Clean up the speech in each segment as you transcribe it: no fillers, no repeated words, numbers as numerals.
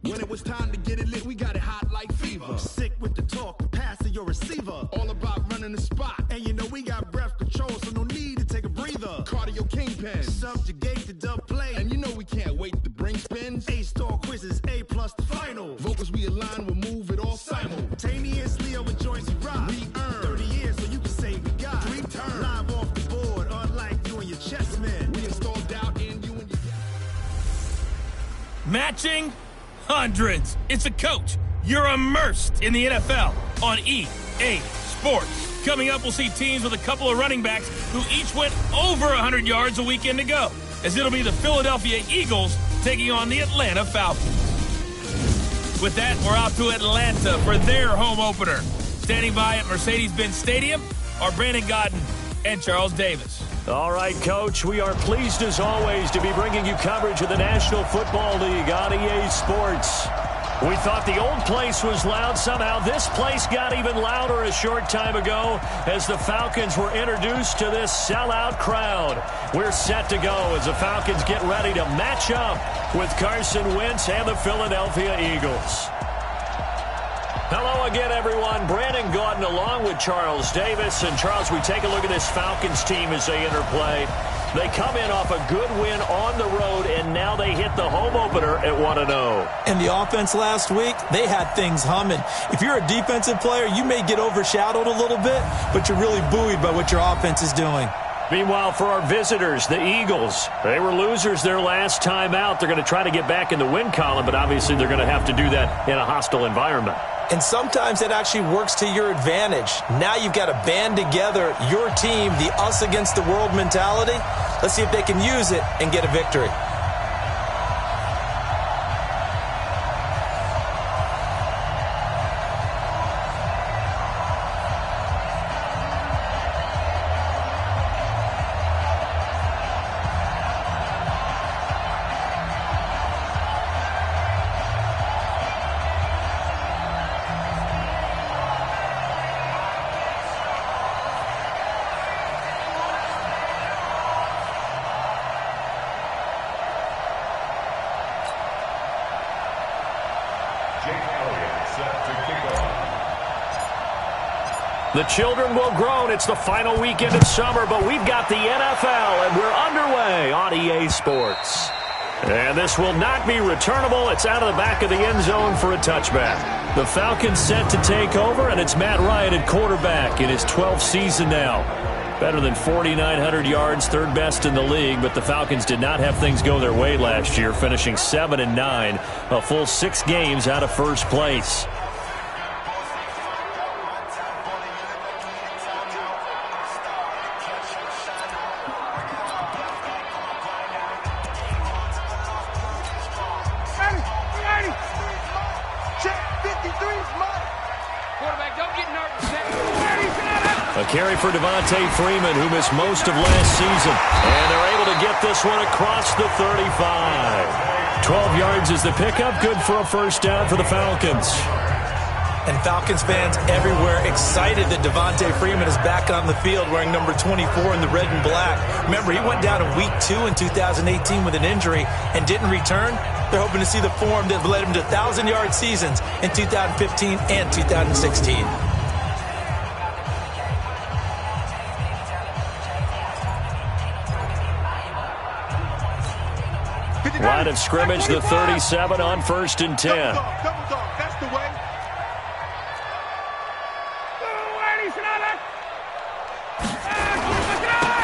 When it was time to get it lit, we got it hot like fever. Sick with the talk, the pass to your receiver. All about running the spot. And you know we got breath control, so no need to take a breather. Cardio kingpin. Subjugate the dub play. And you know we can't wait to bring spins. A-star quizzes, A+ the final. Vocals we align, we'll move it all simultaneously over joints we rock. We earn 30 years so you can say we got 3 turns. Live off the board, unlike you and your chess men. We installed doubt in you and your... Matching hundreds. It's a coach. You're immersed in the NFL on EA Sports. Coming up, we'll see teams with a couple of running backs who each went over 100 yards a weekend ago, as it'll be the Philadelphia Eagles taking on the Atlanta Falcons. With that, we're out to Atlanta for their home opener. Standing by at Mercedes-Benz Stadium are Brandon Godden and Charles Davis. All right, Coach, we are pleased as always to be bringing you coverage of the National Football League on EA Sports. We thought the old place was loud. Somehow this place got even louder a short time ago as the Falcons were introduced to this sellout crowd. We're set to go as the Falcons get ready to match up with Carson Wentz and the Philadelphia Eagles. Hello again, everyone. Brandon Gaudin along with Charles Davis. And, Charles, we take a look at this Falcons team as they interplay. They come in off a good win on the road, and now they hit the home opener at 1-0. And the offense last week, they had things humming. If you're a defensive player, you may get overshadowed a little bit, but you're really buoyed by what your offense is doing. Meanwhile, for our visitors, the Eagles, they were losers their last time out. They're going to try to get back in the win column, but obviously they're going to have to do that in a hostile environment. And sometimes it actually works to your advantage. Now you've got to band together your team, the us against the world mentality. Let's see if they can use it and get a victory. The children will groan. It's the final weekend of summer, but we've got the NFL, and we're underway on EA Sports. And this will not be returnable. It's out of the back of the end zone for a touchback. The Falcons set to take over, and it's Matt Ryan at quarterback in his 12th season now. Better than 4,900 yards, third best in the league, but the Falcons did not have things go their way last year, finishing 7-9, a full 6 games out of first place. A carry for Devontae Freeman, who missed most of last season. And they're able to get this one across the 35. 12 yards is the pickup. Good for a first down for the Falcons. And Falcons fans everywhere excited that Devontae Freeman is back on the field wearing number 24 in the red and black. Remember, he went down in week 2 in 2018 with an injury and didn't return. They're hoping to see the form that led him to 1,000-yard seasons in 2015 and 2016. Line of scrimmage, the 37 on 1st and 10. Double dog. That's the way.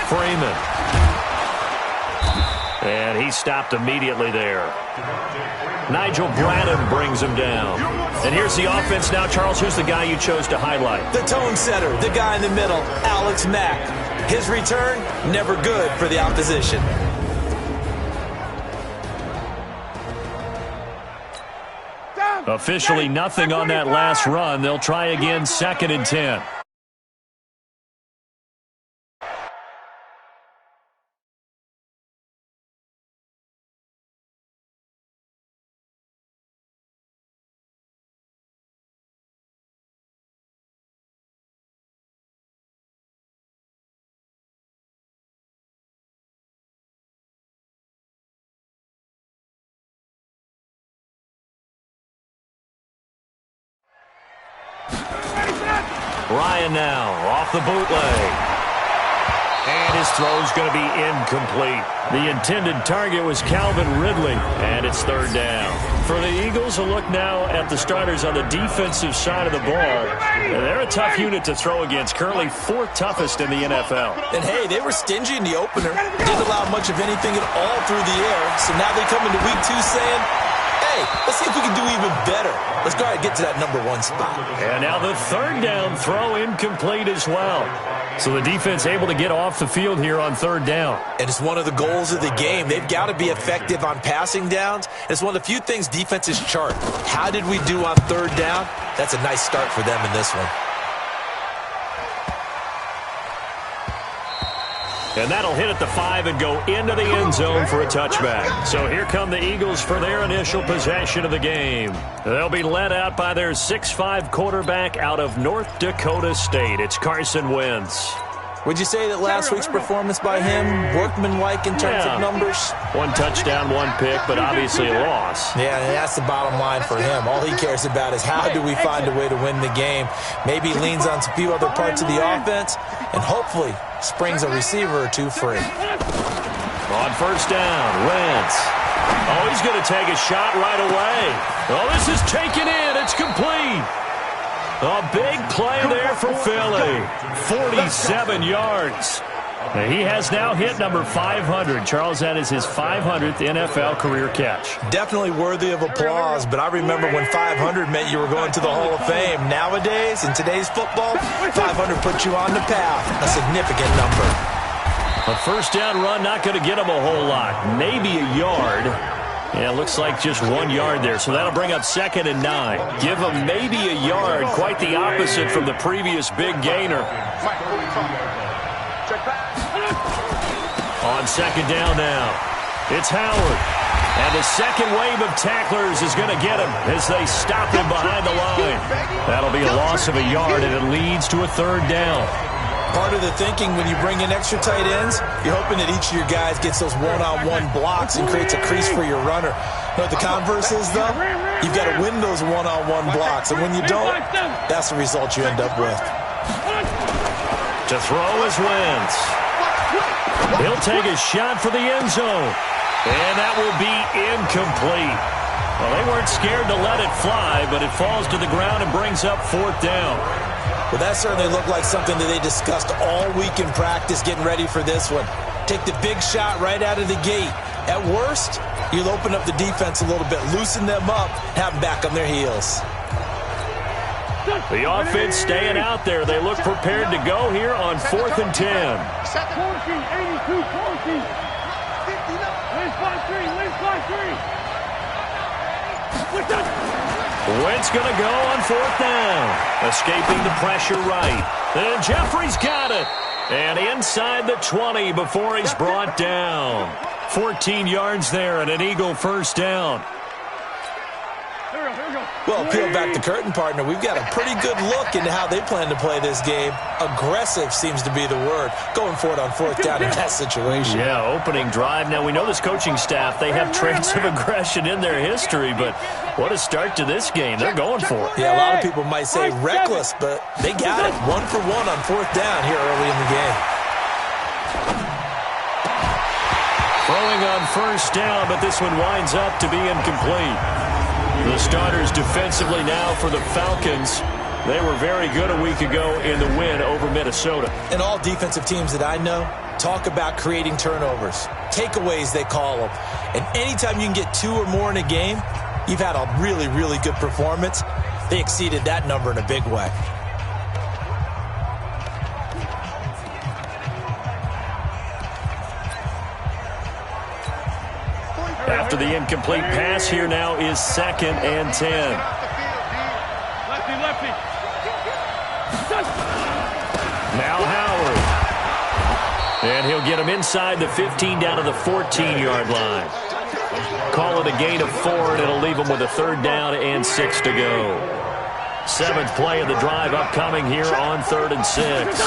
Freeman. And he stopped immediately there. Nigel Bradham brings him down. And here's the offense now. Charles, who's the guy you chose to highlight? The tone setter, the guy in the middle, Alex Mack. His return, never good for the opposition. Officially nothing on that last run. They'll try again, 2nd and 10. Ryan now off the bootleg. And his throw's going to be incomplete. The intended target was Calvin Ridley, and it's third down. For the Eagles, a look now at the starters on the defensive side of the ball. They're a tough unit to throw against, currently fourth toughest in the NFL. And, hey, they were stingy in the opener. Didn't allow much of anything at all through the air. So now they come into week 2 saying, hey, let's see if we can do even better. Let's go ahead and get to that number 1 spot. And now the third down throw incomplete as well. So the defense able to get off the field here on third down. And it's one of the goals of the game. They've got to be effective on passing downs. It's one of the few things defenses chart. How did we do on third down? That's a nice start for them in this one. And that'll hit at the 5 and go into the end zone for a touchback. So here come the Eagles for their initial possession of the game. They'll be led out by their 6'5" quarterback out of North Dakota State. It's Carson Wentz. Would you say that last week's performance by him, workmanlike in terms of numbers? 1 touchdown, 1 pick, but obviously a loss. Yeah, and that's the bottom line for him. All he cares about is how do we find a way to win the game. Maybe leans on a few other parts of the offense, and hopefully springs a receiver or 2 free. On first down, Wentz. Oh, he's going to take a shot right away. Oh, this is taken in. It's complete. A big play there for Philly. 47 yards. He has now hit number 500. Charles, that is his 500th NFL career catch. Definitely worthy of applause, but I remember when 500 meant you were going to the Hall of Fame. Nowadays, in today's football, 500 puts you on the path. A significant number. A first down run, not going to get him a whole lot. Maybe a yard. Yeah, it looks like just 1 yard there, so that'll bring up 2nd and 9. Give him maybe a yard, quite the opposite from the previous big gainer. On 2nd down now, it's Howard. And the second wave of tacklers is going to get him as they stop him behind the line. That'll be a loss of a yard, and it leads to a 3rd down. Part of the thinking when you bring in extra tight ends, you're hoping that each of your guys gets those one-on-one blocks and creates a crease for your runner. You know what the converse is, though? You've got to win those one-on-one blocks, and when you don't, that's the result you end up with. To throw is Wentz. He'll take a shot for the end zone, and that will be incomplete. Well, they weren't scared to let it fly, but it falls to the ground and brings up 4th down. Well, that certainly looked like something that they discussed all week in practice getting ready for this one. Take the big shot right out of the gate. At worst, you'll open up the defense a little bit, loosen them up, have them back on their heels. The offense staying out there. They look prepared to go here on 4th and 10. Wentz going to go on 4th down. Escaping the pressure right. And Jeffrey's got it. And inside the 20 before he's brought down. 14 yards there and an Eagle first down. Well, peel back the curtain, partner. We've got a pretty good look into how they plan to play this game. Aggressive seems to be the word. Going for it on 4th down in that situation. Yeah, opening drive. Now, we know this coaching staff, they have traits of aggression in their history, but what a start to this game. They're going for it. Yeah, a lot of people might say reckless, but they got it. 1 for 1 on 4th down here early in the game. Throwing on first down, but this one winds up to be incomplete. The starters defensively now for the Falcons. They were very good a week ago in the win over Minnesota. And all defensive teams that I know talk about creating turnovers. Takeaways, they call them. And anytime you can get 2 or more in a game, you've had a really, really good performance. They exceeded that number in a big way. After the incomplete pass, here now is 2nd and 10. Now Howard. And he'll get him inside the 15 down to the 14-yard line. Call it a gain of 4, and it'll leave him with a 3rd down and 6 to go. 7th play of the drive upcoming here on 3rd and 6.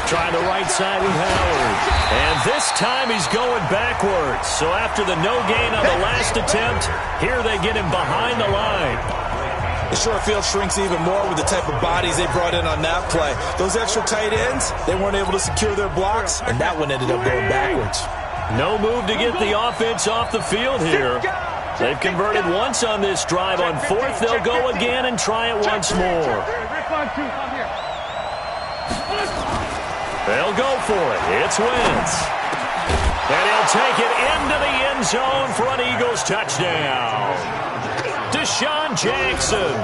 Trying the right side with Howard. And this time he's going backwards. So after the no gain on the last attempt, here they get him behind the line. The short field shrinks even more with the type of bodies they brought in on that play. Those extra tight ends, they weren't able to secure their blocks, and that one ended up going backwards. No move to get the offense off the field here. They've converted once on this drive. On fourth, they'll go again and try it once more. They'll go for it. It's Wentz. And he'll take it into the end zone for an Eagles touchdown. Deshaun Jackson,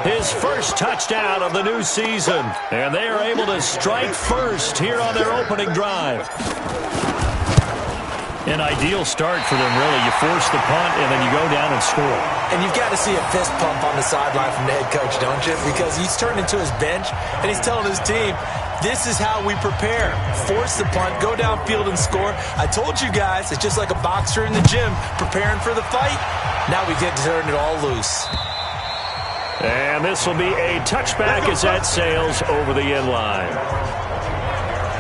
his first touchdown of the new season. And they are able to strike first here on their opening drive. An ideal start for them, really. You force the punt, and then you go down and score. And you've got to see a fist pump on the sideline from the head coach, don't you? Because he's turned into his bench, and he's telling his team, this is how we prepare. Force the punt, go downfield and score. I told you guys, it's just like a boxer in the gym preparing for the fight. Now we get to turn it all loose. And this will be a touchback as that sails over the end line.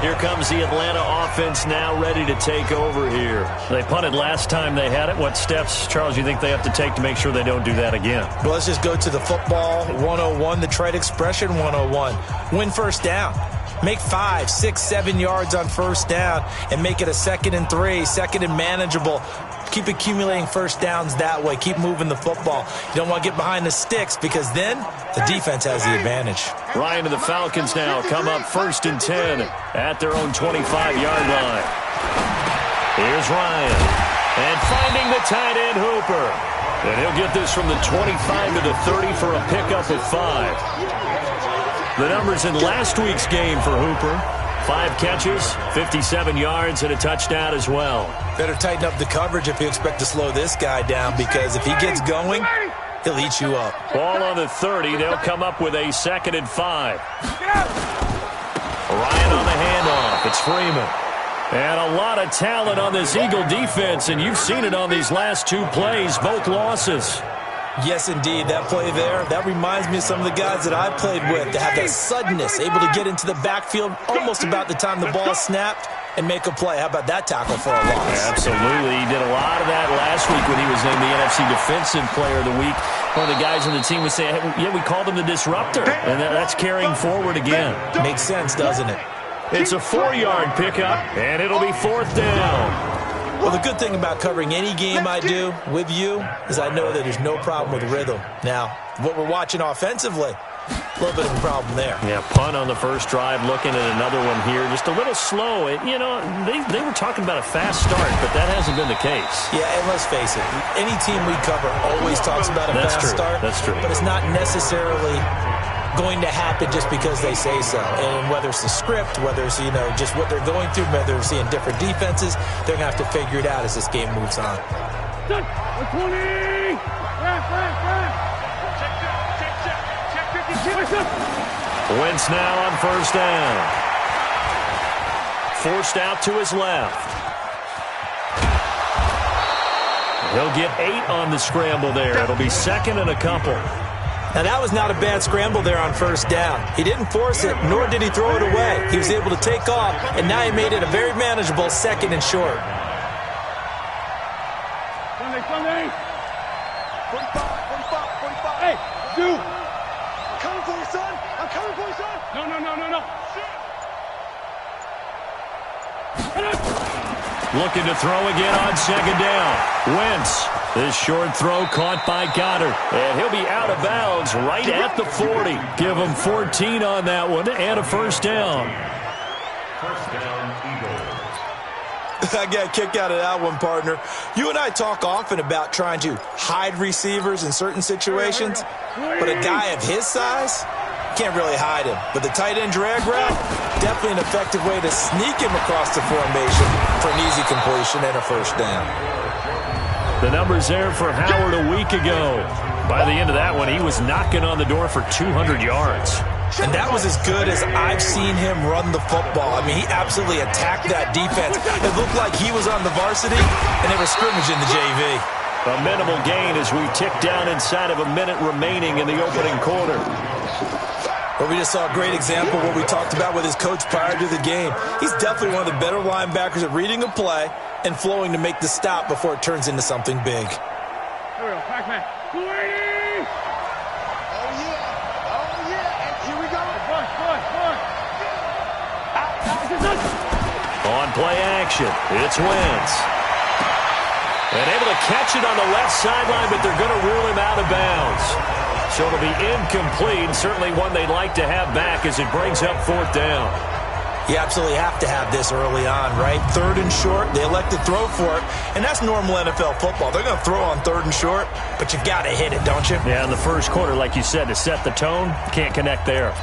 Here comes the Atlanta offense now ready to take over here. They punted last time they had it. What steps, Charles, you think they have to take to make sure they don't do that again? Well, let's just go to the football 101, the trite expression 101. Win first down. Make 5, 6, 7 yards on first down and make it a 2nd and 3, 2nd and manageable. Keep accumulating first downs that way. Keep moving the football. You don't want to get behind the sticks because then the defense has the advantage. Ryan and the Falcons now come up 1st and 10 at their own 25-yard line. Here's Ryan. And finding the tight end Hooper. And he'll get this from the 25 to the 30 for a pickup of 5. The numbers in last week's game for Hooper. 5 catches, 57 yards, and a touchdown as well. Better tighten up the coverage if you expect to slow this guy down, because if he gets going, he'll eat you up. Ball on the 30. They'll come up with a 2nd and 5. Ryan on the handoff. It's Freeman. And a lot of talent on this Eagle defense, and you've seen it on these last 2 plays, both losses. Yes, indeed. That play there, that reminds me of some of the guys that I played with that have that suddenness, able to get into the backfield almost about the time the ball snapped and make a play. How about that tackle for a loss? Absolutely. He did a lot of that last week when he was named the NFC Defensive Player of the Week. One of the guys on the team was saying, hey, yeah, we called him the disruptor, and that's carrying forward again. Makes sense, doesn't it? It's a 4-yard pickup, and it'll be 4th down. Well, the good thing about covering any game I do with you is I know that there's no problem with rhythm. Now, what we're watching offensively, a little bit of a problem there. Yeah, punt on the first drive, looking at another one here. Just a little slow. You know, they were talking about a fast start, but that hasn't been the case. Yeah, and let's face it, any team we cover always talks about a fast start. That's true. But it's not necessarily going to happen just because they say so. And whether it's the script, whether it's, you know, just what they're going through, whether they're seeing different defenses, they're going to have to figure it out as this game moves on. 20! Wentz now on first down. Forced out to his left. He'll get 8 on the scramble there. It'll be 2nd and a couple. Now, that was not a bad scramble there on first down. He didn't force it, nor did he throw it away. He was able to take off, and now he made it a very manageable 2nd and short. Sunday. 45. Hey, dude. I'm coming for you, son. I'm coming for you, son. No. Looking to throw again on 2nd down. Wentz. This short throw caught by Goddard. And he'll be out of bounds right at the 40. Give him 14 on that one and a first down. First down, Eagles. I got a kick out of that one, partner. You and I talk often about trying to hide receivers in certain situations, but a guy of his size can't really hide him. But the tight end drag route, definitely an effective way to sneak him across the formation for an easy completion and a first down. The numbers there for Howard a week ago. By the end of that one, he was knocking on the door for 200 yards. And that was as good as I've seen him run the football. I mean, he absolutely attacked that defense. It looked like he was on the varsity, and they were scrimmaging the JV. A minimal gain as we tick down inside of a minute remaining in the opening quarter. Well, we just saw a great example of what we talked about with his coach prior to the game. He's definitely one of the better linebackers at reading a play and flowing to make the stop before it turns into something big. Here we go, Pac-Man. 280! On play action, it's Wentz. And able to catch it on the left sideline, but they're going to rule him out of bounds. So it'll be incomplete, certainly one they'd like to have back as it brings up 4th down. You absolutely have to have this early on, right? 3rd and short, they elect to throw for it, and that's normal NFL football. They're going to throw on 3rd and short, but you've got to hit it, don't you? Yeah, in the first quarter, like you said, to set the tone, can't connect there.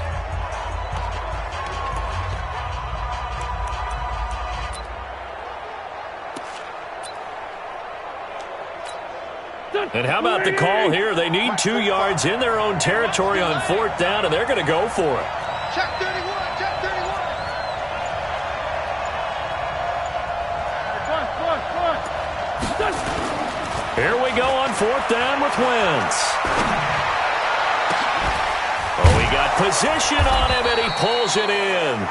And how about the call here? They need 2 yards in their own territory on 4th down, and they're going to go for it. Check 31, check 31. Here we go on 4th down with Wentz. Oh, he got position on him, and he pulls it in.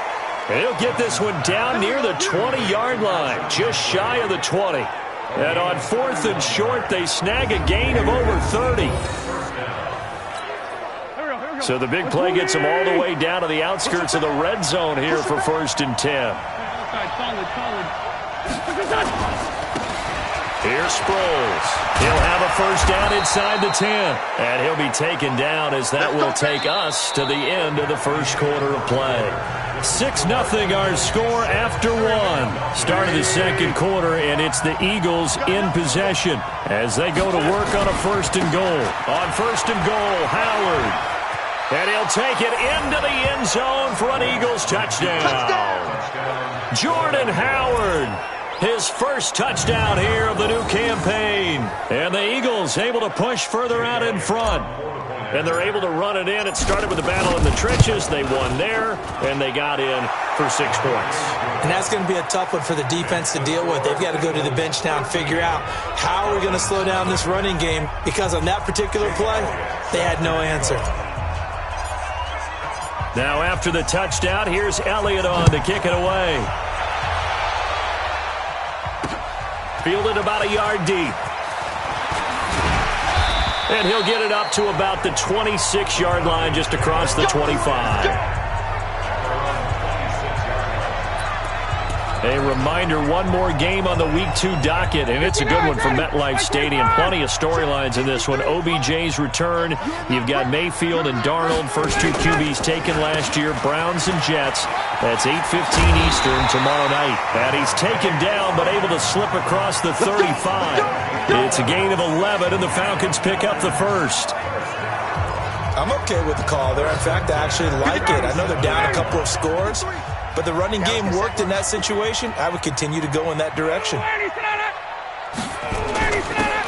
And he'll get this one down near the 20-yard line, just shy of the 20. And on 4th and short, they snag a gain of over 30. So the big play gets them all the way down to the outskirts of the red zone here for 1st and 10. Here's Sproles. He'll have a 1st down inside the 10. And he'll be taken down as that will take us to the end of the first quarter of play. 6-0 our score after 1. Start of the second quarter, and it's the Eagles in possession as they go to work on a 1st and goal. On 1st and goal, Howard. And he'll take it into the end zone for an Eagles touchdown. Jordan Howard. His first touchdown here of the new campaign. And the Eagles able to push further out in front. And they're able to run it in. It started with a battle in the trenches. They won there, and they got in for 6 points. And that's going to be a tough one for the defense to deal with. They've got to go to the bench now and figure out how are we going to slow down this running game, because on that particular play, they had no answer. Now after the touchdown, here's Elliott on to kick it away. Fielded about a yard deep. And he'll get it up to about the 26-yard line, just across the 25. A reminder, one more game on the Week 2 docket, and it's a good one from MetLife Stadium. Plenty of storylines in this one. OBJ's return. You've got Mayfield and Darnold, first 2 QBs taken last year. Browns and Jets. That's 8:15 Eastern tomorrow night. And he's taken down, but able to slip across the 35. It's a gain of 11, and the Falcons pick up the first. I'm okay with the call there. In fact, I actually like it. I know they're down a couple of scores, but the running game worked in that situation. I would continue to go in that direction.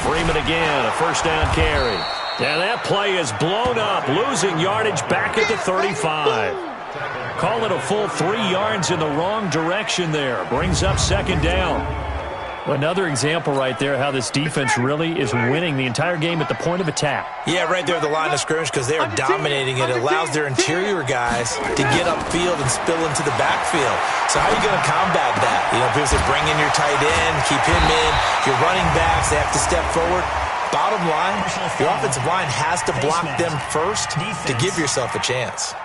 Freeman again, a first down carry. And that play is blown up, losing yardage back at the 35. Call it a full 3 yards in the wrong direction there. Brings up second down. Another example right there how this defense really is winning the entire game at the point of attack. Yeah, right there at the line of scrimmage, because they are dominating it. It allows their interior guys to get upfield and spill into the backfield. So how are you going to combat that? You know, people say bring in your tight end, keep him in. Your running backs, they have to step forward. Bottom line, your offensive line has to block them first to give yourself a chance.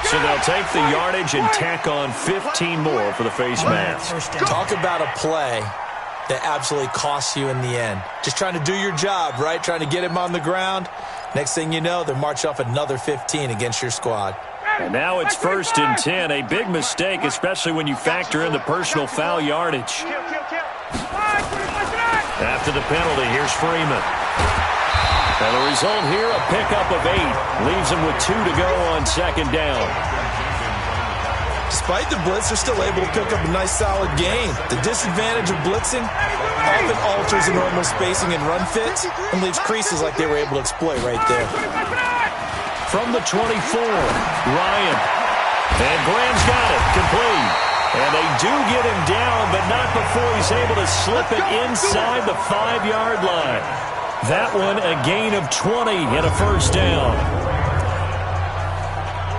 So they'll take the yardage and tack on 15 more for the face mask. Talk about a play that absolutely costs you in the end. Just trying to do your job, right? Trying to get him on the ground. Next thing you know, they're marching off another 15 against your squad. And now it's 1st and 10. A big mistake, especially when you factor in the personal foul yardage. After the penalty, here's Freeman. And the result here, a pickup of 8. Leaves them with 2 to go on second down. Despite the blitz, they're still able to pick up a nice, solid gain. The disadvantage of blitzing often alters the normal spacing and run fits and leaves creases like they were able to exploit right there. From the 24, Ryan. And Graham's got it, complete. And they do get him down, but not before he's able to slip it inside the 5-yard line. That one, a gain of 20 and a first down.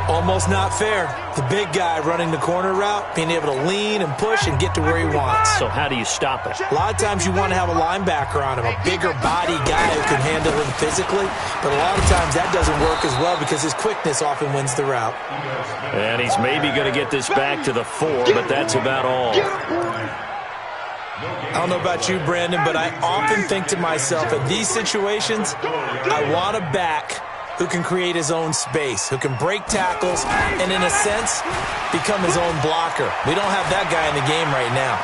Almost not fair. The big guy running the corner route, being able to lean and push and get to where he wants. So how do you stop it? A lot of times you want to have a linebacker on him, a bigger body guy who can handle him physically, but a lot of times that doesn't work as well because his quickness often wins the route. And he's maybe going to get this back to the 4, but that's about all. I don't know about you, Brandon, but I often think to myself, in these situations, I want a back who can create his own space, who can break tackles, and in a sense, become his own blocker. We don't have that guy in the game right now.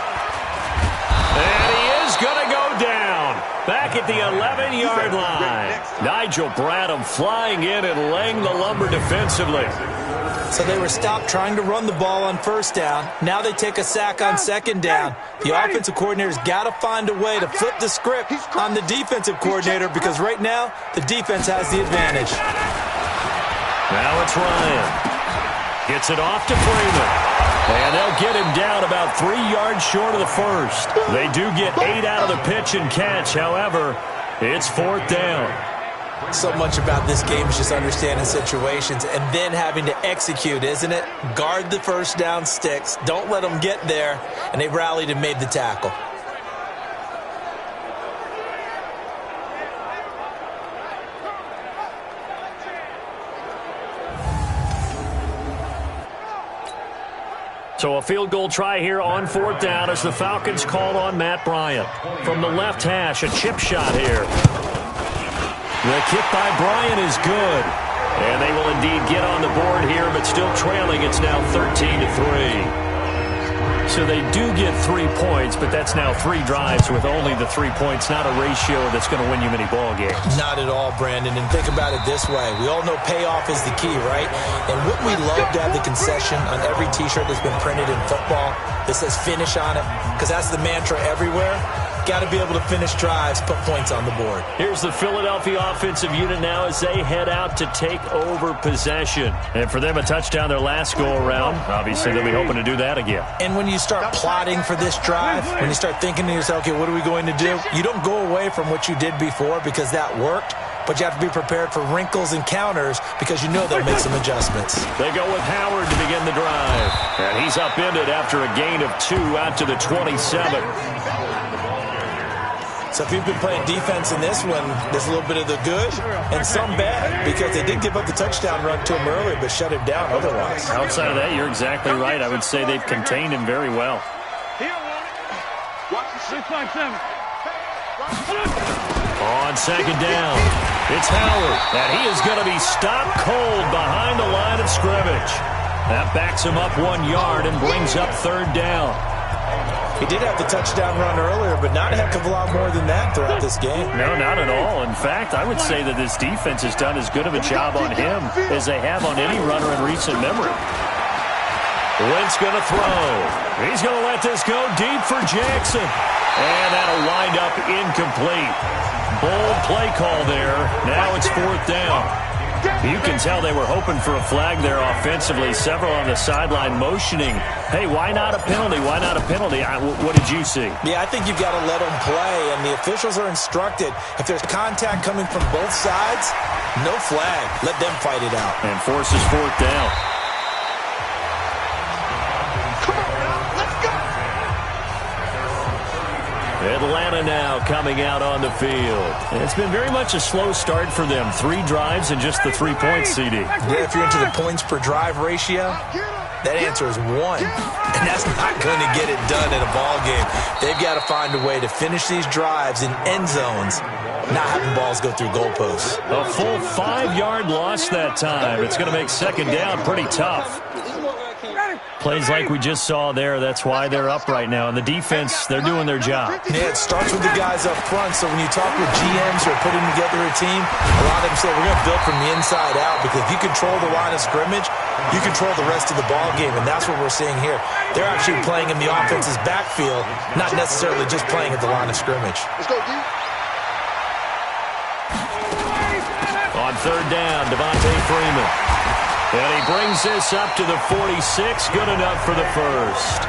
And he is going to go down. Back at the 11-yard line. Nigel Bradham flying in and laying the lumber defensively. So they were stopped trying to run the ball on first down. Now they take a sack on second down. The offensive coordinator's got to find a way to flip the script on the defensive coordinator because right now the defense has the advantage. Now it's Ryan. Gets it off to Freeman. And they'll get him down about 3 yards short of the first. They do get 8 out of the pitch and catch. However, it's 4th down. So much about this game is just understanding situations and then having to execute, isn't it? Guard the first down sticks. Don't let them get there. And they rallied and made the tackle. So a field goal try here on 4th down as the Falcons call on Matt Bryant. From the left hash, a chip shot here. The kick by Bryant is good. And they will indeed get on the board here, but still trailing. It's now 13-3. So they do get 3 points, but that's now 3 drives with only the 3 points, not a ratio that's going to win you many ball games. Not at all, Brandon. And think about it this way. We all know payoff is the key, right? And wouldn't we love to have the concession on every T-shirt that's been printed in football that says finish on it? Because that's the mantra everywhere. Got to be able to finish drives, put points on the board. Here's the Philadelphia offensive unit now as they head out to take over possession. And for them, a touchdown their last go-around. Obviously, they'll be hoping to do that again. And when you start plotting for this drive, when you start thinking to yourself, okay, what are we going to do? You don't go away from what you did before because that worked, but you have to be prepared for wrinkles and counters because you know they'll make some adjustments. They go with Howard to begin the drive. And he's upended after a gain of 2 out to the 27. So if you've been playing defense in this one, there's a little bit of the good and some bad because they did give up the touchdown run to him earlier but shut him down otherwise. Outside of that, you're exactly right. I would say they've contained him very well. On second down, it's Howard, and he is going to be stopped cold behind the line of scrimmage. That backs him up 1 yard and brings up 3rd down. He did have the touchdown run earlier, but not a heck of a lot more than that throughout this game. No, not at all. In fact, I would say that this defense has done as good of a job on him as they have on any runner in recent memory. Wentz going to throw. He's going to let this go deep for Jackson. And that'll wind up incomplete. Bold play call there. Now it's 4th down. You can tell they were hoping for a flag there offensively. Several on the sideline motioning, hey, why not a penalty? Why not a penalty? What did you see? Yeah, I think you've got to let them play, and the officials are instructed. If there's contact coming from both sides, no flag. Let them fight it out. And forces 4th down. Atlanta now coming out on the field. And it's been very much a slow start for them. 3 drives and just the 3 points, CD. Yeah, if you're into the points per drive ratio, that answer is 1. And that's not going to get it done in a ball game. They've got to find a way to finish these drives in end zones, not having balls go through goalposts. A full 5-yard loss that time. It's going to make second down pretty tough. Plays like we just saw there, that's why they're up right now. And the defense, they're doing their job. Yeah, it starts with the guys up front. So when you talk with GMs who are putting together a team, a lot of them say we're going to build from the inside out because if you control the line of scrimmage, you control the rest of the ball game. And that's what we're seeing here. They're actually playing in the offense's backfield, not necessarily just playing at the line of scrimmage. Let's go, D. On 3rd down, Devontae Freeman. And he brings this up to the 46, good enough for the first.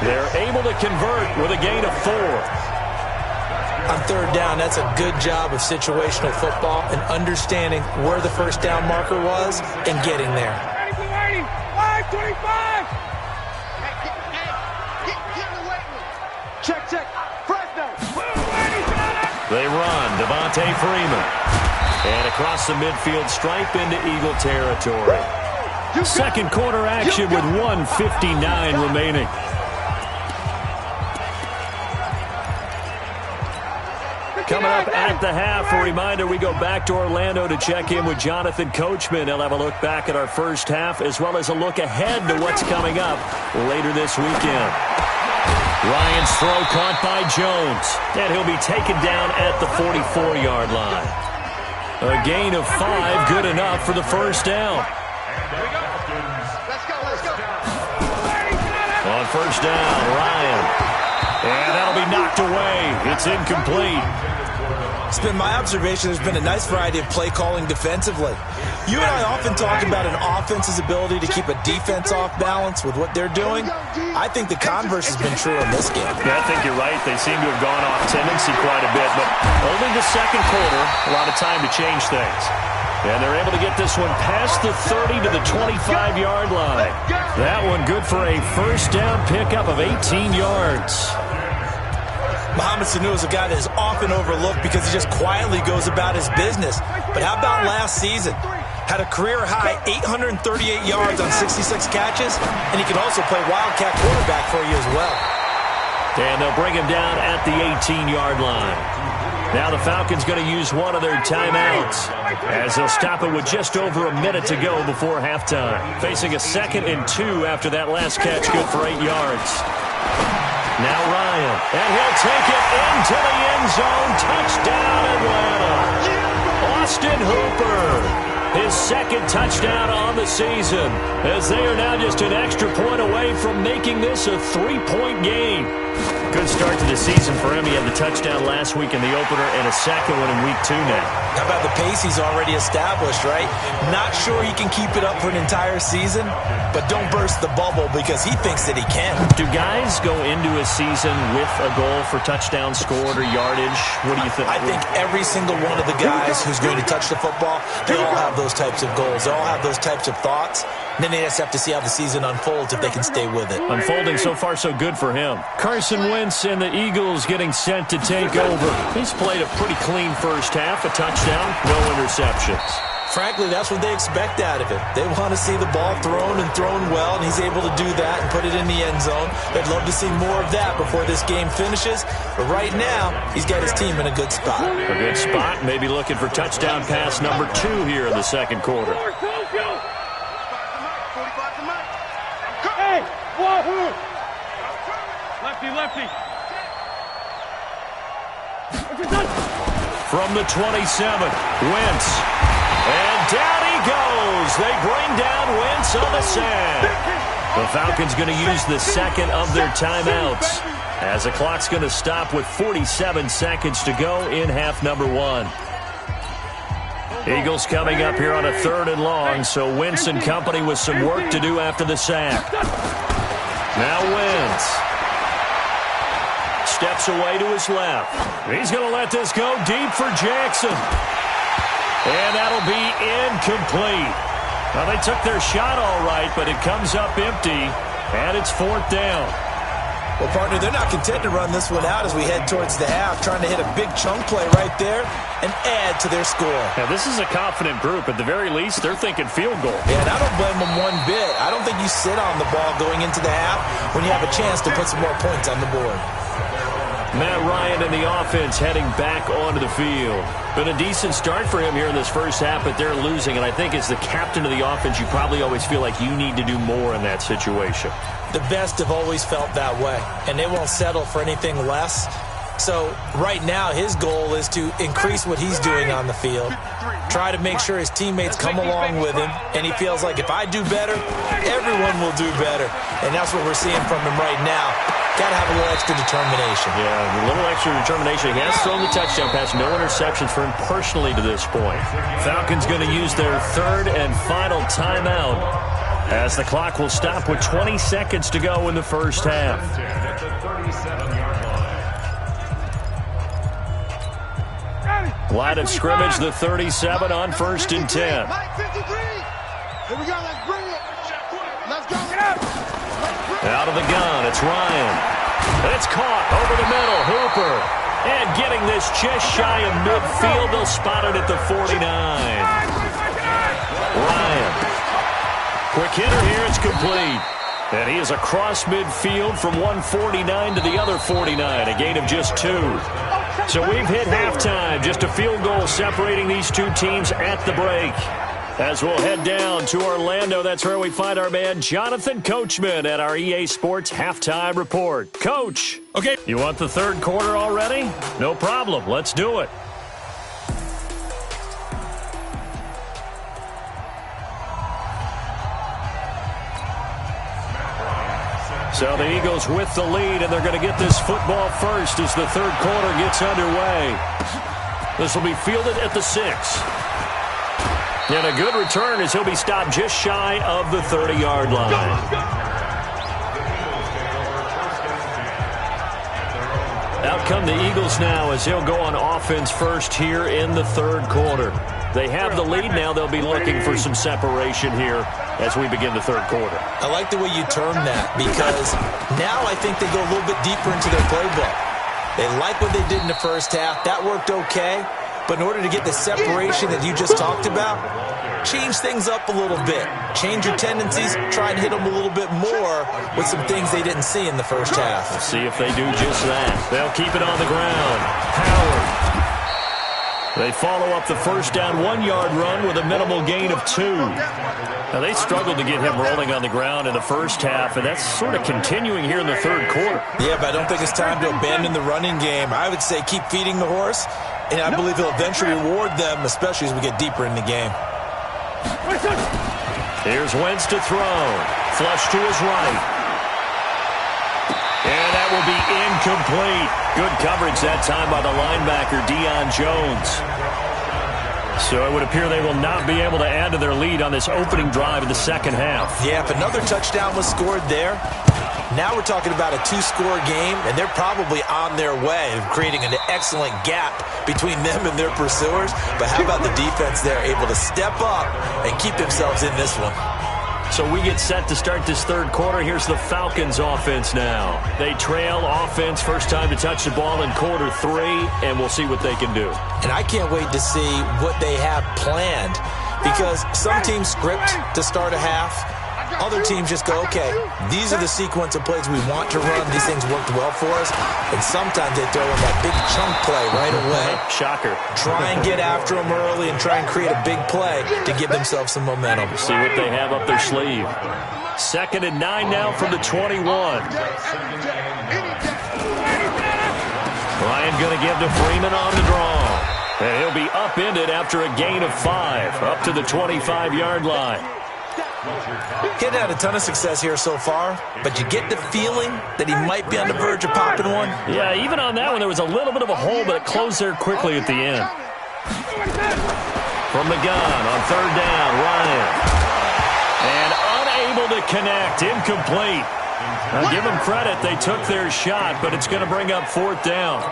They're able to convert with a gain of 4. On 3rd down, that's a good job of situational football and understanding where the first down marker was and getting there. 25! Get in the weight room. Check. Fresno. They run. Devontae Freeman. And across the midfield stripe into Eagle territory. Second quarter action with 1:59 remaining. Coming up at the half, a reminder, we go back to Orlando to check in with Jonathan Coachman. He'll have a look back at our first half as well as a look ahead to what's coming up later this weekend. Ryan's throw caught by Jones, and he'll be taken down at the 44-yard line. A gain of 5, good enough for the first down. Let's go. On first down, Ryan. And that'll be knocked away. It's incomplete. It's been my observation there's been a nice variety of play calling defensively. You and I often talk about an offense's ability to keep a defense off balance with what they're doing. I think the converse has been true in this game. Yeah, I think you're right. They seem to have gone off tendency quite a bit, but only the second quarter, a lot of time to change things. And they're able to get this one past the 30 to the 25-yard line. That one good for a first down pickup of 18 yards. Mohamed Sanu is a guy that is often overlooked because he just quietly goes about his business. But how about last season? Had a career-high 838 yards on 66 catches, and he can also play Wildcat quarterback for you as well. And they'll bring him down at the 18-yard line. Now the Falcons going to use one of their timeouts as they'll stop it with just over a minute to go before halftime. Facing a 2nd and 2 after that last catch, good for 8 yards. Now Ryan, and he'll take it into the end zone. Touchdown, Atlanta. Austin Hooper. His second touchdown on the season, as they are now just an extra point away from making this a 3-point game. Good start to the season for him. He had the touchdown last week in the opener and a second one in week 2 now. How about the pace he's already established, right? Not sure he can keep it up for an entire season, but don't burst the bubble because he thinks that he can. Do guys go into a season with a goal for touchdown scored or yardage? What do you think? I think every single one of the guys who's going to touch the football, they all have those types of goals. They all have those types of thoughts. And then they just have to see how the season unfolds if they can stay with it. Unfolding so far so good for him. Carson Wentz and the Eagles getting sent to take over. He's played a pretty clean first half, a touchdown, no interceptions. Frankly, that's what they expect out of him. They want to see the ball thrown and thrown well, and he's able to do that and put it in the end zone. They'd love to see more of that before this game finishes. But right now, he's got his team in a good spot. A good spot, maybe looking for touchdown pass number 2 here in the second quarter. Hey, Wahoo! Lefty. From the 27, Wentz. And down he goes. They bring down Wentz on the sack. The Falcons going to use the second of their timeouts as the clock's going to stop with 47 seconds to go in half number 1. Eagles coming up here on a 3rd and long, so Wentz and company with some work to do after the sack. Now Wentz steps away to his left. He's going to let this go deep for Jackson. And that'll be incomplete. Well, they took their shot all right, but it comes up empty, and it's 4th down. Well, partner, they're not content to run this one out as we head towards the half, trying to hit a big chunk play right there and add to their score. Now, this is a confident group. At the very least, they're thinking field goal. Yeah, and I don't blame them one bit. I don't think you sit on the ball going into the half when you have a chance to put some more points on the board. Matt Ryan and the offense heading back onto the field. Been a decent start for him here in this first half, but they're losing. And I think as the captain of the offense, you probably always feel like you need to do more in that situation. The best have always felt that way, and they won't settle for anything less. So right now his goal is to increase what he's doing on the field, try to make sure his teammates come along with him, and he feels like if I do better, everyone will do better. And that's what we're seeing from him right now. Got to have a little extra determination. Yeah, a little extra determination. He has thrown the touchdown pass. No interceptions for him personally to this point. Falcons going to use their 3rd and final timeout as the clock will stop with 20 seconds to go in the first half. Line of scrimmage, the 37 on 1st and 10. Here we go, let's bring it. Let's go. Out of the gun, it's Ryan. It's caught over the middle. Hooper. And getting this just shy of midfield. They'll spot it at the 49. Ryan. Quick hitter here. It's complete. And he is across midfield from 149 to the other 49. A gain of just 2. So we've hit halftime. Just a field goal separating these two teams at the break. As we'll head down to Orlando, that's where we find our man Jonathan Coachman at our EA Sports Halftime Report. Coach, Okay. you want the third quarter already? No problem. Let's do it. So the Eagles with the lead, and they're going to get this football first as the third quarter gets underway. This will be fielded at the 6. And a good return as he'll be stopped just shy of the 30-yard line. Out come the Eagles now as he'll go on offense first here in the third quarter. They have the lead now. They'll be looking for some separation here as we begin the third quarter. I like the way you term that because now I think they go a little bit deeper into their playbook. They like what they did in the first half. That worked okay. But in order to get the separation that you just talked about, change things up a little bit. Change your tendencies. Try and hit them a little bit more with some things they didn't see in the first half. We'll see if they do just that. They'll keep it on the ground. Howard. They follow up the first down 1-yard run with a minimal gain of 2. Now, they struggled to get him rolling on the ground in the first half, and that's sort of continuing here in the third quarter. Yeah, but I don't think it's time to abandon the running game. I would say keep feeding the horse, and I believe he'll eventually reward them, especially as we get deeper in the game. Here's Wentz to throw. Flush to his right. And that will be incomplete. Good coverage that time by the linebacker, Deion Jones. So it would appear they will not be able to add to their lead on this opening drive of the second half. Yeah, if another touchdown was scored there, now we're talking about a 2-score game, and they're probably on their way of creating an excellent gap between them and their pursuers. But how about the defense there, able to step up and keep themselves in this one? So we get set to start this third quarter. Here's the Falcons offense now. They trail offense, first time to touch the ball in quarter 3, and we'll see what they can do. And I can't wait to see what they have planned, because some teams script to start a half. Other teams just go, okay, these are the sequence of plays we want to run. These things worked well for us. And sometimes they throw in that big chunk play right away. Shocker. Try and get after them early and try and create a big play to give themselves some momentum. See what they have up their sleeve. 2nd and 9 now from the 21. Ryan going to give to Freeman on the draw. And he'll be upended after a gain of 5, up to the 25-yard line. He's had a ton of success here so far, but you get the feeling that he might be on the verge of popping one. Yeah, even on that one, there was a little bit of a hole, but it closed there quickly at the end. From the gun on 3rd down, Ryan. And unable to connect, incomplete. Now, give them credit, they took their shot, but it's going to bring up 4th down.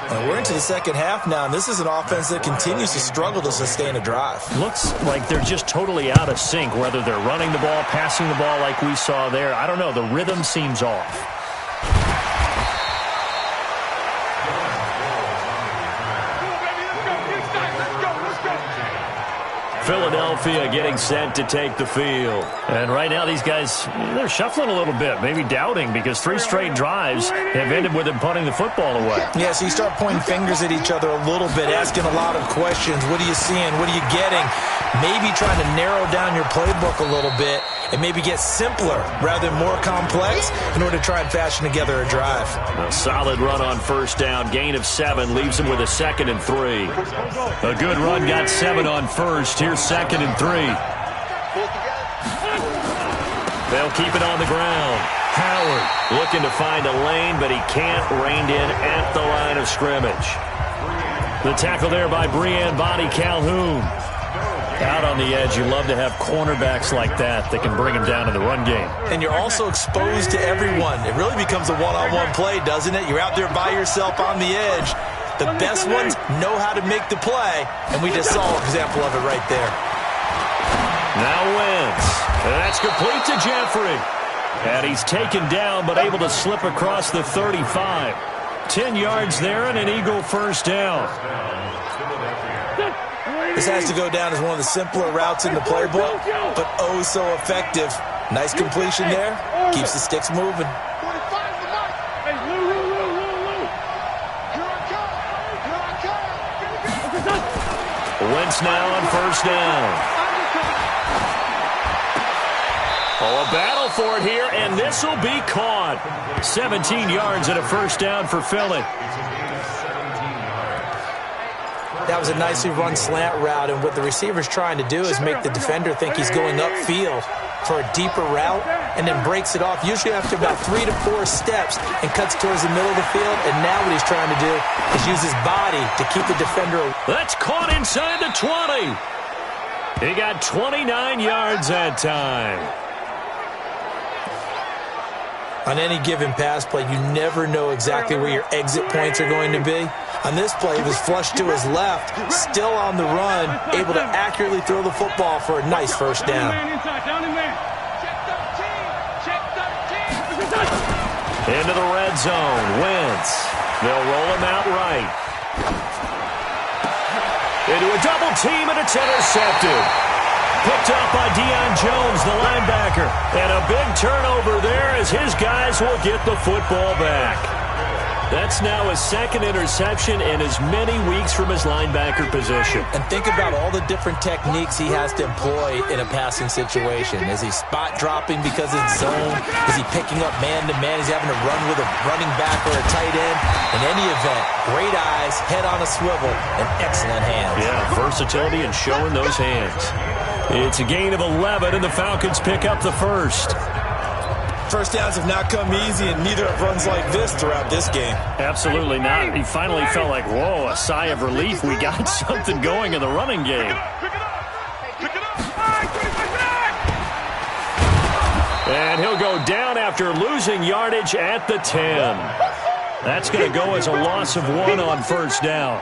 We're into the second half now, and this is an offense that continues to struggle to sustain a drive. Looks like they're just totally out of sync, whether they're running the ball, passing the ball like we saw there. I don't know. The rhythm seems off. Philadelphia getting set to take the field. And right now these guys, they're shuffling a little bit, maybe doubting, because 3 straight drives have ended with them punting the football away. Yeah, so you start pointing fingers at each other a little bit, asking a lot of questions. What are you seeing? What are you getting? Maybe trying to narrow down your playbook a little bit and maybe get simpler rather than more complex in order to try and fashion together a drive. A solid run on 1st down. Gain of 7 leaves them with a 2nd and 3. A good run got 7 on 1st. Here's 2nd and 3. They'll keep it on the ground. Howard looking to find a lane, but he can't. Reined in at the line of scrimmage. The tackle there by Breanne Body Calhoun. Out on the edge, you love to have cornerbacks like that can bring him down in the run game. And you're also exposed to everyone. It really becomes a one-on-one play, doesn't it? You're out there by yourself on the edge. The best ones know how to make the play, and we just saw an example of it right there. Now Wentz. And that's complete to Jeffrey. And he's taken down but able to slip across the 35. 10 yards there and an Eagle first down. This has to go down as one of the simpler routes in the playbook, but oh so effective. Nice completion there. Keeps the sticks moving. Wentz now on first down. Oh, a battle for it here, and this will be caught. 17 yards and a first down for Philly. That was a nicely run slant route, and what the receiver's trying to do is make the defender think he's going upfield for a deeper route, and then breaks it off, usually after about 3 to 4 steps, and cuts towards the middle of the field. And now what he's trying to do is use his body to keep the defender. That's caught inside the 20. He got 29 yards that time. On any given pass play, you never know exactly where your exit points are going to be. On this play, he was flushed to his left, still on the run, able to accurately throw the football for a nice first down. Into the red zone, Wentz. They'll roll him out right. Into a double team, and it's intercepted. Picked up by Deion Jones, the linebacker. And a big turnover there as his guys will get the football back. That's now his second interception in as many weeks from his linebacker position. And think about all the different techniques he has to employ in a passing situation. Is he spot dropping because it's zone? Is he picking up man-to-man? Is he having to run with a running back or a tight end? In any event, great eyes, head on a swivel, and excellent hands. Yeah, versatility and showing those hands. It's a gain of 11, and the Falcons pick up the first. First downs have not come easy, and neither have runs like this throughout this game. Absolutely not. He finally felt like, whoa, a sigh of relief. We got something going in the running game. And he'll go down after losing yardage at the 10. That's going to go as a loss of 1 on first down.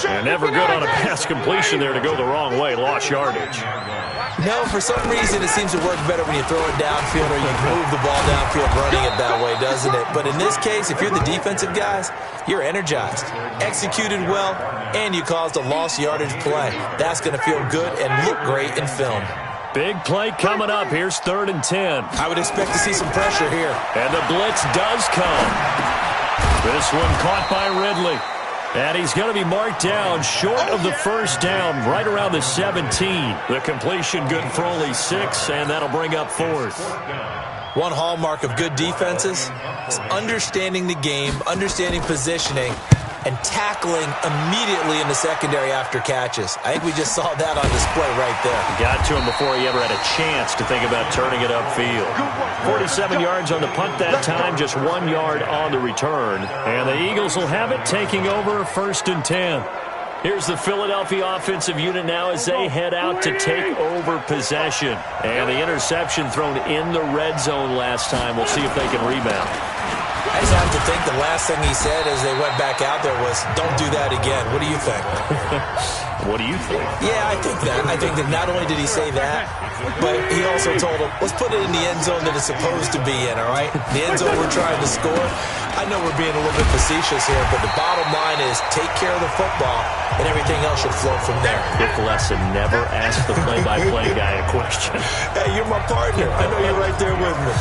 And never good on a pass completion there to go the wrong way. Lost yardage. No, for some reason it seems to work better when you throw it downfield or you move the ball downfield running it that way, doesn't it? But in this case, if you're the defensive guys, you're energized, executed well, and you caused a lost yardage play. That's going to feel good and look great in film. Big play coming up. Here's 3rd and 10. I would expect to see some pressure here. And the blitz does come. This one caught by Ridley. And he's going to be marked down short of the first down, right around the 17. The completion good for only 6, and that'll bring up 4th. One hallmark of good defenses is understanding the game, understanding positioning, and tackling immediately in the secondary after catches. I think we just saw that on display right there. Got to him before he ever had a chance to think about turning it upfield. 47 yards on the punt that time, just 1 yard on the return. And the Eagles will have it, taking over 1st and 10. Here's the Philadelphia offensive unit now as they head out to take over possession. And the interception thrown in the red zone last time. We'll see if they can rebound. I just have to think the last thing he said as they went back out there was, don't do that again. What do you think? What do you think? Yeah, I think that. I think that not only did he say that, but he also told him, let's put it in the end zone that it's supposed to be in, all right? The end zone we're trying to score. I know we're being a little bit facetious here, but the bottom line is take care of the football, and everything else should flow from there. Good lesson. Never ask the play-by-play guy a question. Hey, you're my partner. I know you're right there with me.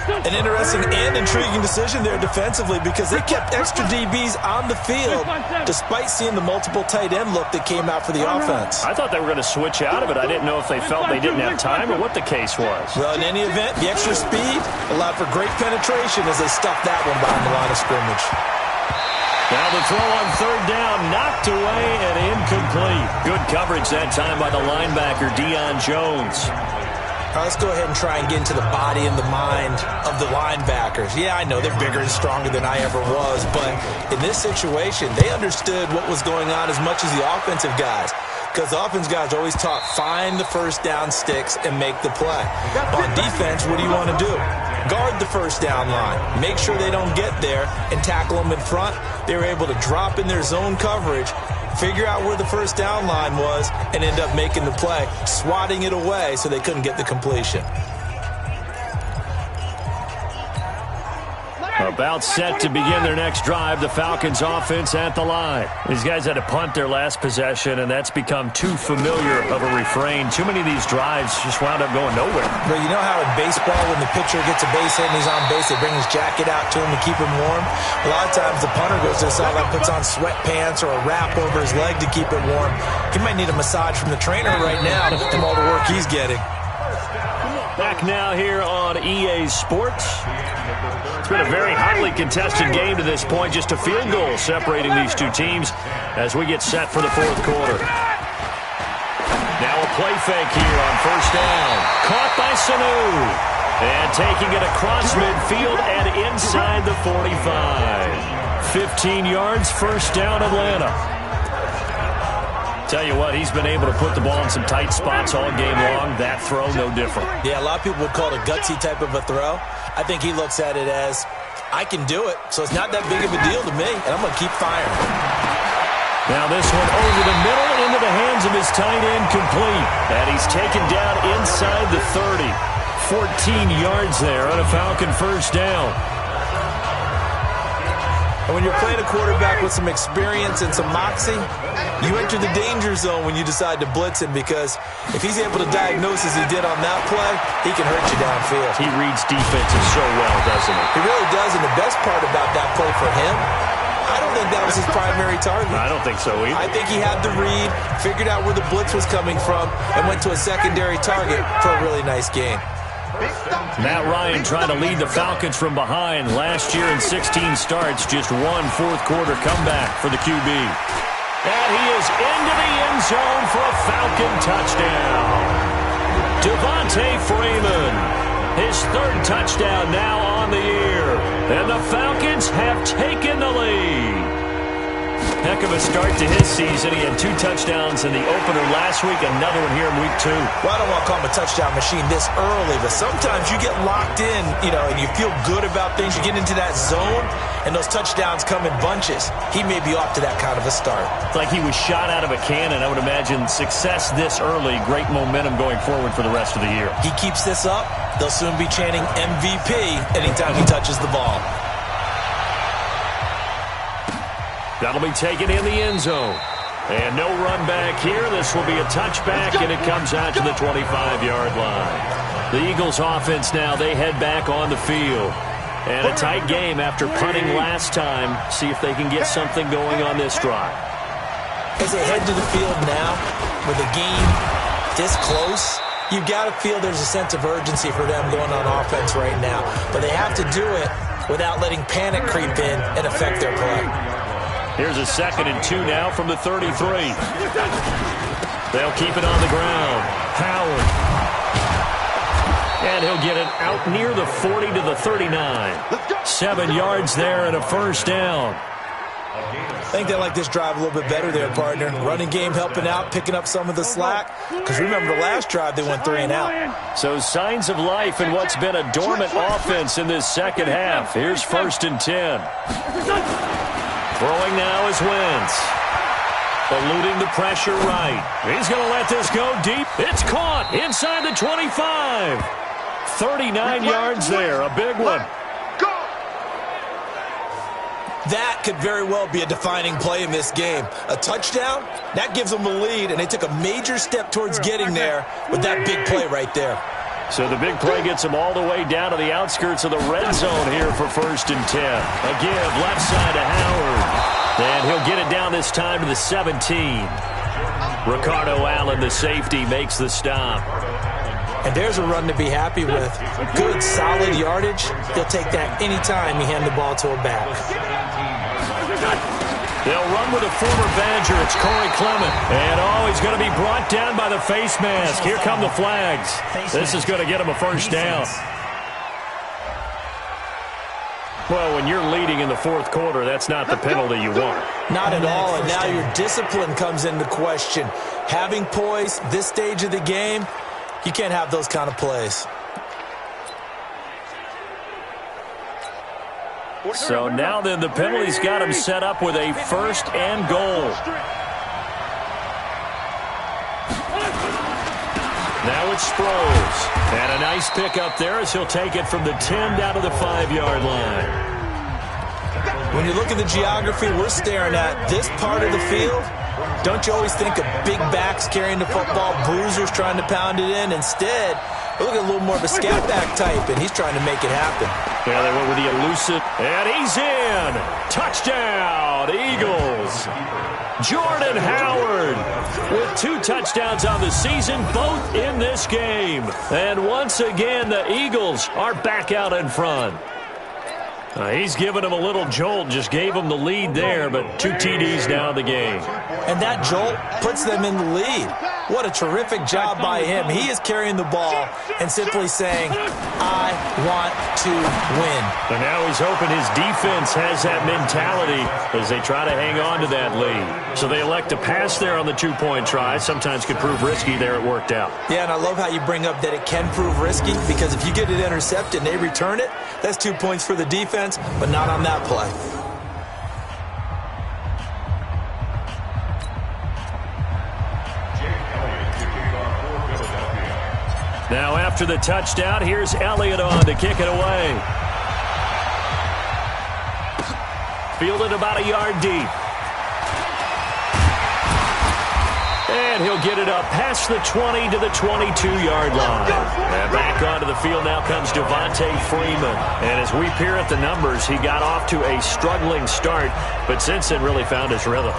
An interesting and intriguing decision there defensively because they kept extra DBs on the field despite seeing the multiple tight end look that came out for the offense. I thought they were going to switch out of it. I didn't know if they felt they didn't have time or what the case was. Well, in any event, the extra speed allowed for great penetration as they stuffed that one behind the line of scrimmage. Now the throw on 3rd down, knocked away and incomplete. Good coverage that time by the linebacker, Deion Jones. Let's go ahead and try and get into the body and the mind of the linebackers. Yeah, I know they're bigger and stronger than I ever was, but in this situation, they understood what was going on as much as the offensive guys. Because the offense guys are always taught, find the first down sticks and make the play. On defense, what do you want to do? Guard the first down line. Make sure they don't get there and tackle them in front. They were able to drop in their zone coverage, figure out where the first down line was, and end up making the play, swatting it away so they couldn't get the completion. About set to begin their next drive, the Falcons offense at the line. These guys had to punt their last possession, and that's become too familiar of a refrain. Too many of these drives just wound up going nowhere. But you know how in baseball, when the pitcher gets a base hit and he's on base, they bring his jacket out to him to keep him warm? A lot of times the punter goes to the sideline, puts on sweatpants or a wrap over his leg to keep it warm. He might need a massage from the trainer right now from all the work he's getting. Back now here on EA Sports. It's been a very hotly contested game to this point. Just a field goal separating these two teams as we get set for the fourth quarter. Now a play fake here on first down. Caught by Sanu. And taking it across midfield and inside the 45. 15 yards, first down Atlanta. Tell you what, he's been able to put the ball in some tight spots all game long. That throw, no different. Yeah, a lot of people would call it a gutsy type of a throw. I think he looks at it as, I can do it, so it's not that big of a deal to me, and I'm going to keep firing. Now this one over the middle into the hands of his tight end, complete. And he's taken down inside the 30. 14 yards there on a Falcon first down. And when you're playing a quarterback with some experience and some moxie, you enter the danger zone when you decide to blitz him, because if he's able to diagnose as he did on that play, he can hurt you downfield. He reads defenses so well, doesn't he? He really does, and the best part about that play for him, I don't think that was his primary target. I don't think so either. I think he had the read, figured out where the blitz was coming from, and went to a secondary target for a really nice gain. Matt Ryan trying to lead the Falcons from behind. Last year in 16 starts, just one fourth-quarter comeback for the QB. And he is into the end zone for a Falcon touchdown. Devontae Freeman, his third touchdown now on the year. And the Falcons have taken the lead. Heck of a start to his season. He had 2 touchdowns in the opener last week, another one here in week 2. Well, I don't want to call him a touchdown machine this early, but sometimes you get locked in, and you feel good about things. You get into that zone, and those touchdowns come in bunches. He may be off to that kind of a start. It's like he was shot out of a cannon. I would imagine success this early, great momentum going forward for the rest of the year. He keeps this up, they'll soon be chanting MVP anytime he touches the ball. That'll be taken in the end zone. And no run back here. This will be a touchback, and it comes out to the 25-yard line. The Eagles offense now, they head back on the field. And a tight game after punting last time. See if they can get something going on this drive. As they head to the field now, with the game this close, you've got to feel there's a sense of urgency for them going on offense right now. But they have to do it without letting panic creep in and affect their play. Here's a 2nd and 2 now from the 33. They'll keep it on the ground. Howard. And he'll get it out near the 40 to the 39. 7 yards there and a first down. I think they like this drive a little bit better there, partner. Running game helping out, picking up some of the slack. Because remember the last drive, they went 3 and out. So signs of life in what's been a dormant offense in this second half. Here's 1st and 10. Throwing now is Wentz. Eluding the pressure right. He's going to let this go deep. It's caught inside the 25. 39 yards there. A big one. That could very well be a defining play in this game. A touchdown, that gives them a lead, and they took a major step towards getting there with that big play right there. So the big play gets him all the way down to the outskirts of the red zone here for 1st and 10. A give left side to Howard. And he'll get it down this time to the 17. Ricardo Allen, the safety, makes the stop. And there's a run to be happy with. Good, solid yardage. He'll take that anytime he hand the ball to a back. They'll run with a former Badger. It's Corey Clement. And, he's going to be brought down by the face mask. Here come the flags. This is going to get him a first down. Well, when you're leading in the fourth quarter, that's not the penalty you want. Not at all, and now your discipline comes into question. Having poise this stage of the game, you can't have those kind of plays. So now then the penalty's got him set up with a 1st and goal. Now it's Sproles. And a nice pick up there as he'll take it from the 10 down to the 5-yard line. When you look at the geography we're staring at, this part of the field, don't you always think of big backs carrying the football, bruisers trying to pound it in? Instead, look at a little more of a scat back type, and he's trying to make it happen. Yeah, they went with the elusive, and he's in. Touchdown, Eagles. Jordan Howard with 2 touchdowns on the season, both in this game. And once again, the Eagles are back out in front. He's given him a little jolt, just gave him the lead there, but 2 TDs now in the game. And that jolt puts them in the lead. What a terrific job by him. He is carrying the ball and simply saying, I want to win. And now he's hoping his defense has that mentality as they try to hang on to that lead. So they elect to pass there on the 2-point try. Sometimes could prove risky there. It worked out. Yeah, and I love how you bring up that it can prove risky, because if you get it intercepted and they return it, that's 2 points for the defense, but not on that play. Now after the touchdown, here's Elliott on to kick it away. Fielded about a yard deep. And he'll get it up past the 20 to the 22-yard line. And back onto the field now comes Devontae Freeman. And as we peer at the numbers, he got off to a struggling start, but since then really found his rhythm.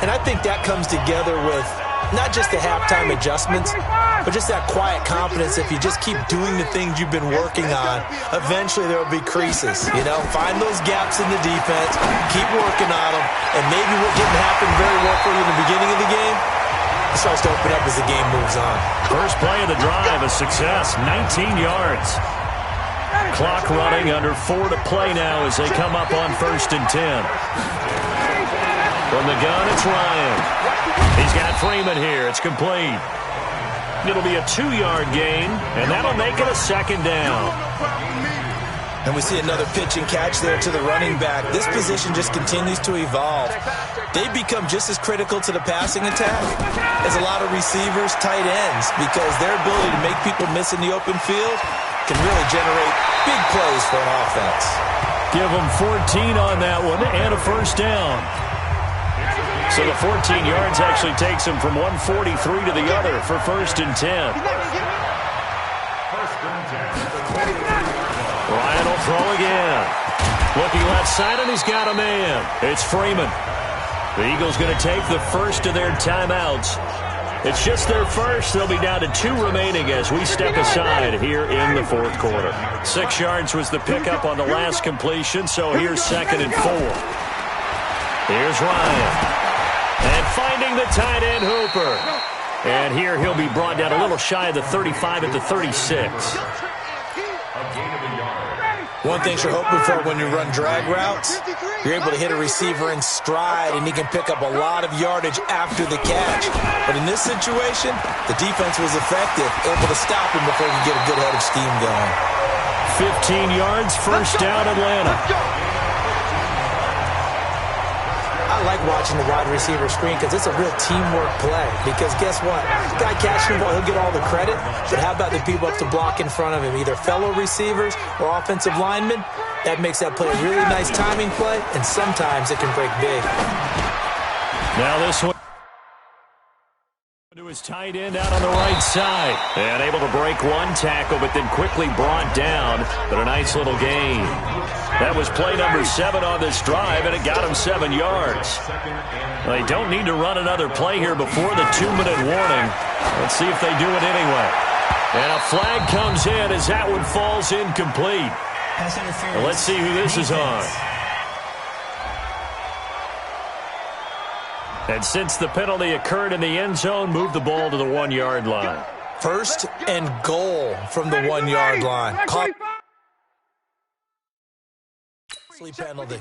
And I think that comes together with not just the halftime adjustments, but just that quiet confidence. If you just keep doing the things you've been working on, eventually there will be creases. You know, find those gaps in the defense, keep working on them, and maybe what didn't happen very well for you in the beginning of the game, it starts to open up as the game moves on. First play of the drive, a success, 19 yards. Clock running, under 4 to play now as they come up on 1st and 10. From the gun, it's Ryan. He's got Freeman here. It's complete. It'll be a 2-yard gain, and that'll make it a 2nd down. And we see another pitch and catch there to the running back. This position just continues to evolve. They become just as critical to the passing attack as a lot of receivers, tight ends, because their ability to make people miss in the open field can really generate big plays for an offense. Give them 14 on that one and a 1st down. So the 14 yards actually takes him from 143 to the other for 1st and 10. Ryan will throw again. Looking left side, and he's got a man. It's Freeman. The Eagles going to take the first of their timeouts. It's just their first. They'll be down to 2 remaining as we step aside here in the 4th quarter. 6 yards was the pickup on the last completion, so here's 2nd and 4. Here's Ryan. And finding the tight end, Hooper. And here he'll be brought down a little shy of the 35 at the 36. One thing you're hoping for when you run drag routes, you're able to hit a receiver in stride, and he can pick up a lot of yardage after the catch. But in this situation, the defense was effective, able to stop him before he could get a good head of steam going. 15 yards, 1st down, Atlanta. I like watching the wide receiver screen because it's a real teamwork play. Because guess what? The guy catching the ball, he'll get all the credit. But how about the people up to block in front of him, either fellow receivers or offensive linemen? That makes that play a really nice timing play, and sometimes it can break big. Now this one to his tight end out on the right side. And able to break one tackle, but then quickly brought down. But a nice little gain. That was play number 7 on this drive, and it got him 7 yards. They don't need to run another play here before the 2-minute warning. Let's see if they do it anyway. And a flag comes in as that one falls incomplete. Well, let's see who this is on. And since the penalty occurred in the end zone, move the ball to the 1-yard line. 1st and goal from the 1-yard line. Penalty.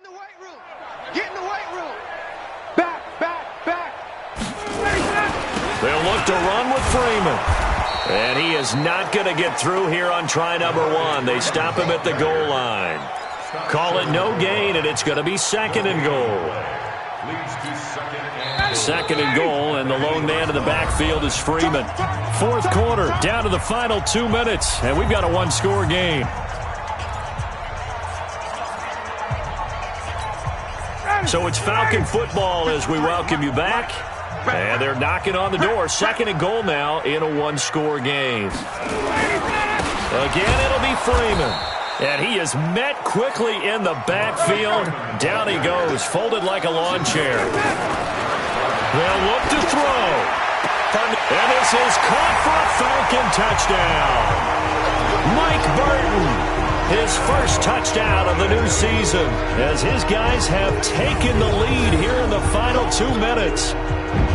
in the weight room. Get in the weight room. Back, back, back. They'll look to run with Freeman. And he is not going to get through here on try number 1. They stop him at the goal line. Call it no gain, and it's going to be 2nd and goal. 2nd and goal, and the lone man in the backfield is Freeman. 4th quarter, down to the final 2 minutes, and we've got a 1-score game. So it's Falcon football as we welcome you back. And they're knocking on the door. 2nd and goal now in a 1-score game. Again, it'll be Freeman. And he is met quickly in the backfield. Down he goes, folded like a lawn chair. They'll look to throw. And this is caught for a Falcon touchdown. Mike Burton. His first touchdown of the new season as his guys have taken the lead here in the final 2 minutes.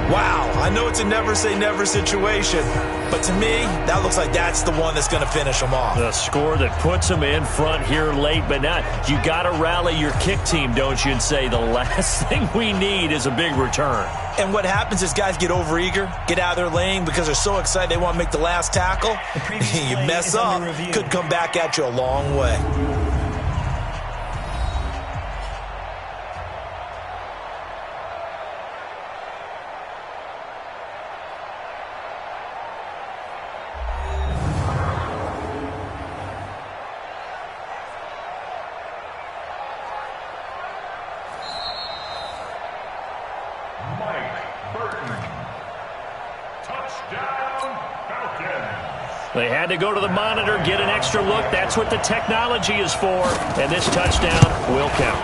Wow, I know it's a never-say-never situation, but to me, that looks like that's the one that's going to finish them off. The score that puts them in front here late, but not. You got to rally your kick team, don't you, and say the last thing we need is a big return. And what happens is guys get overeager, get out of their lane because they're so excited they want to make the last tackle. You mess up, could come back at you a long way. They had to go to the monitor, get an extra look. That's what the technology is for. And this touchdown will count.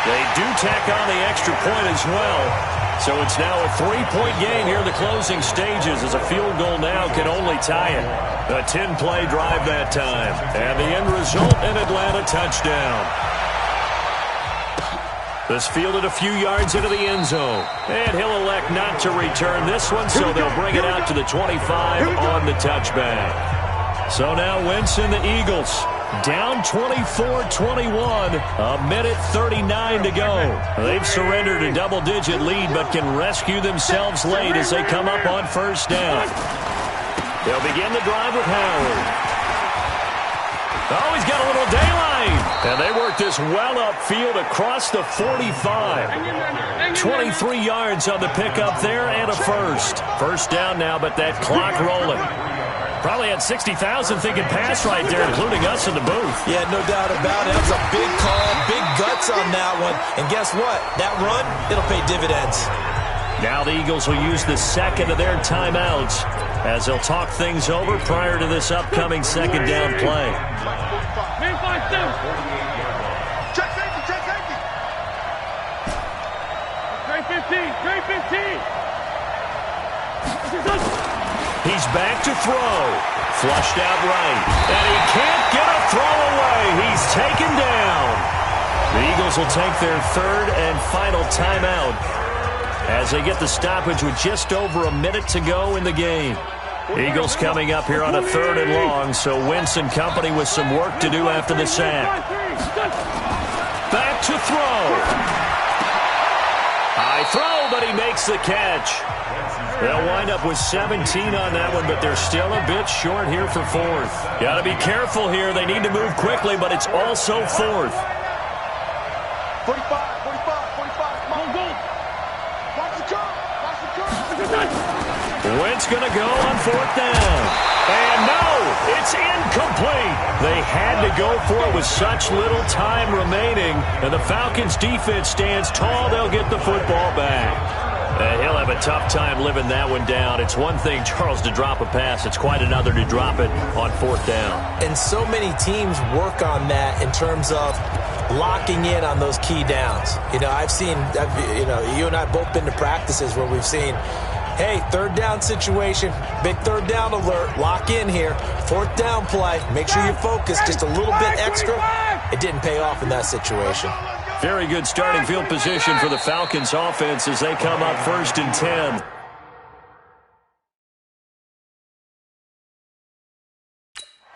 They do tack on the extra point as well. So it's now a 3-point game here in the closing stages as a field goal now can only tie it. A 10-play drive that time. And the end result, an Atlanta touchdown. This fielded a few yards into the end zone. And he'll elect not to return this one, so they'll bring it out to the 25 on the touchback. So now Wentz and the Eagles down 24-21, a minute 39 to go. They've surrendered a double-digit lead, but can rescue themselves late as they come up on first down. They'll begin the drive with Howard. Oh, he's got a little daylight. And they work this well upfield across the 45. 23 yards on the pickup there and a first. First down now, but that clock rolling. Probably had 60,000 thinking pass right there, including us in the booth. Yeah, no doubt about it. That was a big call, big guts on that one. And guess what? That run, it'll pay dividends. Now the Eagles will use the second of their timeouts as they'll talk things over prior to this upcoming second down play. Check safety, check safety. Trey 15, Trey 15. He's back to throw. Flushed out right. And he can't get a throw away. He's taken down. The Eagles will take their third and final timeout as they get the stoppage with just over a minute to go in the game. Eagles coming up here on a 3rd and long, so Wentz and company with some work to do after the sack. Back to throw. High throw, but he makes the catch. They'll wind up with 17 on that one, but they're still a bit short here for 4th. Got to be careful here. They need to move quickly, but it's also 4th. 45, 45, 45. Come on, go. Watch the curve. Watch the curve. Wentz going to go on 4th down. And no, it's incomplete. They had to go for it with such little time remaining. And the Falcons defense stands tall. They'll get the football back. And he'll have a tough time living that one down. It's one thing, Charles, to drop a pass. It's quite another to drop it on 4th down. And so many teams work on that in terms of locking in on those key downs. You know, you and I both been to practices where we've seen, hey, 3rd down situation, big 3rd down alert, lock in here, 4th down play, make sure you focus just a little bit extra. It didn't pay off in that situation. Very good starting field position for the Falcons offense as they come up 1st and 10.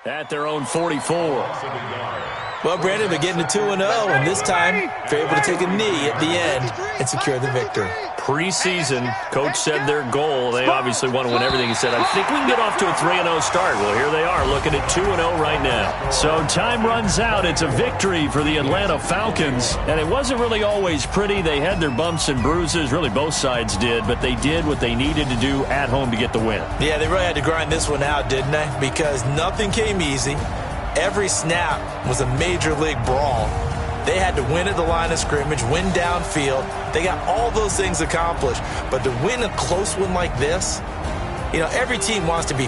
At their own 44. Well, Brandon, they're getting to 2-0, and this time they're able to take a knee at the end and secure the victory. Preseason, coach said their goal, they obviously want to win everything. He said, I think we can get off to a 3-0 start. Well, here they are looking at 2-0 right now. So time runs out. It's a victory for the Atlanta Falcons, and it wasn't really always pretty. They had their bumps and bruises. Really, both sides did, but they did what they needed to do at home to get the win. Yeah, they really had to grind this one out, didn't they? Because nothing came easy. Every snap was a major league brawl. They had to win at the line of scrimmage, win downfield. They got all those things accomplished. But to win a close one like this, you know, every team wants to be